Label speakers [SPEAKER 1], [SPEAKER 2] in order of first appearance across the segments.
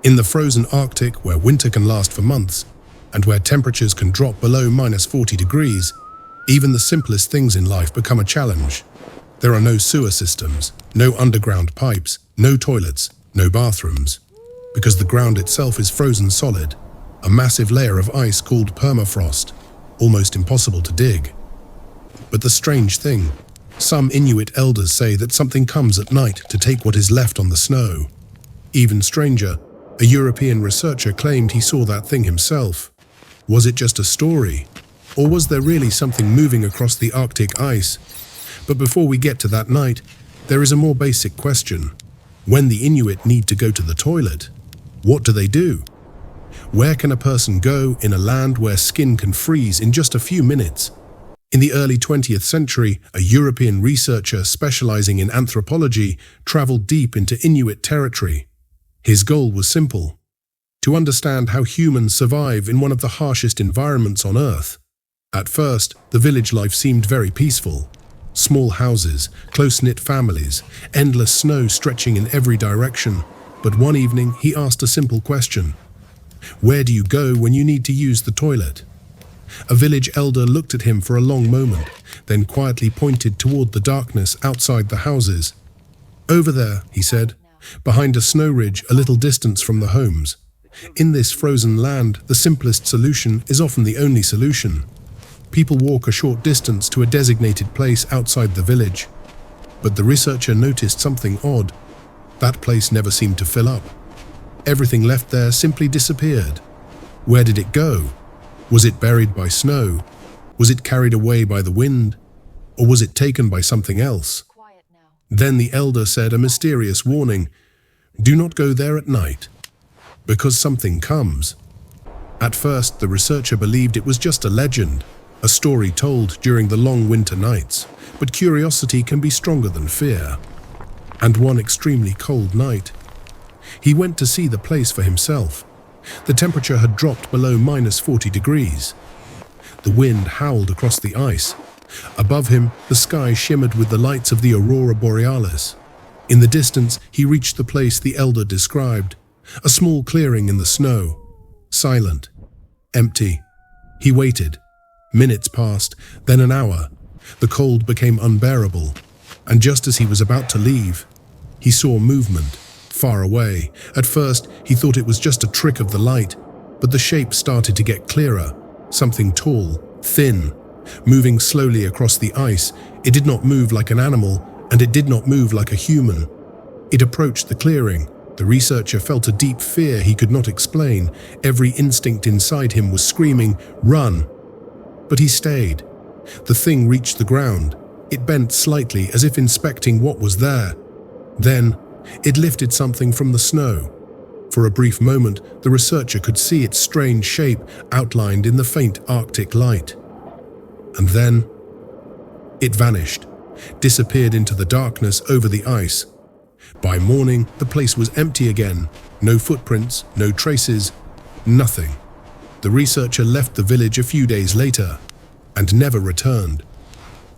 [SPEAKER 1] In the frozen Arctic, where winter can last for months, and where temperatures can drop below -40 degrees, even the simplest things in life become a challenge. There are no sewer systems, no underground pipes, no toilets, no bathrooms, because the ground itself is frozen solid, a massive layer of ice called permafrost, almost impossible to dig. But the strange thing, some Inuit elders say that something comes at night to take what is left on the snow. Even stranger, a European researcher claimed he saw that thing himself. Was it just a story? Or was there really something moving across the Arctic ice? But before we get to that night, there is a more basic question. When the Inuit need to go to the toilet, what do they do? Where can a person go in a land where skin can freeze in just a few minutes? In the early 20th century, a European researcher specializing in anthropology traveled deep into Inuit territory. His goal was simple: to understand how humans survive in one of the harshest environments on Earth. At first, the village life seemed very peaceful. Small houses, close-knit families, endless snow stretching in every direction. But one evening, he asked a simple question. Where do you go when you need to use the toilet? A village elder looked at him for a long moment, then quietly pointed toward the darkness outside the houses. Over there, he said, behind a snow ridge a little distance from the homes. In this frozen land, the simplest solution is often the only solution. People walk a short distance to a designated place outside the village. But the researcher noticed something odd. That place never seemed to fill up. Everything left there simply disappeared. Where did it go? Was it buried by snow? Was it carried away by the wind? Or was it taken by something else? Then the elder said a mysterious warning. Do not go there at night, because something comes. At first, the researcher believed it was just a legend, a story told during the long winter nights. But curiosity can be stronger than fear. And one extremely cold night, he went to see the place for himself. The temperature had dropped below -40 degrees. The wind howled across the ice. Above him, the sky shimmered with the lights of the aurora borealis. In the distance, he reached the place the elder described, a small clearing in the snow. Silent, empty. He waited. Minutes passed, then an hour. The cold became unbearable, and just as he was about to leave, he saw movement. Far away. At first, he thought it was just a trick of the light, but the shape started to get clearer. Something tall, thin, moving slowly across the ice. It did not move like an animal, and it did not move like a human. It approached the clearing. The researcher felt a deep fear he could not explain. Every instinct inside him was screaming, "Run!" But he stayed. The thing reached the ground. It bent slightly as if inspecting what was there. Then, it lifted something from the snow. For a brief moment, the researcher could see its strange shape outlined in the faint Arctic light. And then, it vanished, disappeared into the darkness over the ice. By morning, the place was empty again. No footprints, no traces, nothing. The researcher left the village a few days later and never returned.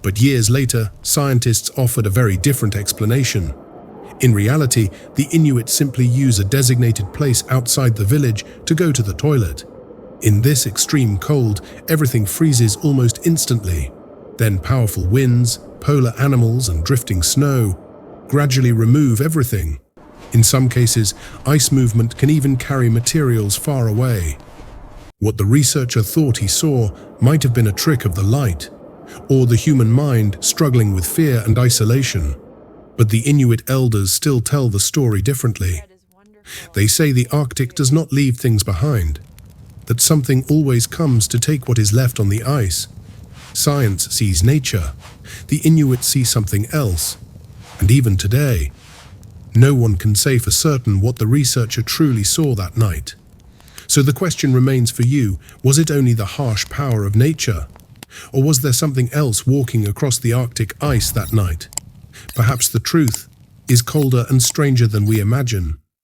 [SPEAKER 1] But years later, scientists offered a very different explanation. In reality, the Inuit simply use a designated place outside the village to go to the toilet. In this extreme cold, everything freezes almost instantly. Then powerful winds, polar animals, and drifting snow gradually remove everything. In some cases, ice movement can even carry materials far away. What the researcher thought he saw might have been a trick of the light, or the human mind struggling with fear and isolation. But the Inuit elders still tell the story differently. They say the Arctic does not leave things behind, that something always comes to take what is left on the ice. Science sees nature. The Inuit see something else. And even today, no one can say for certain what the researcher truly saw that night. So the question remains for you, was it only the harsh power of nature? Or was there something else walking across the Arctic ice that night? Perhaps the truth is colder and stranger than we imagine.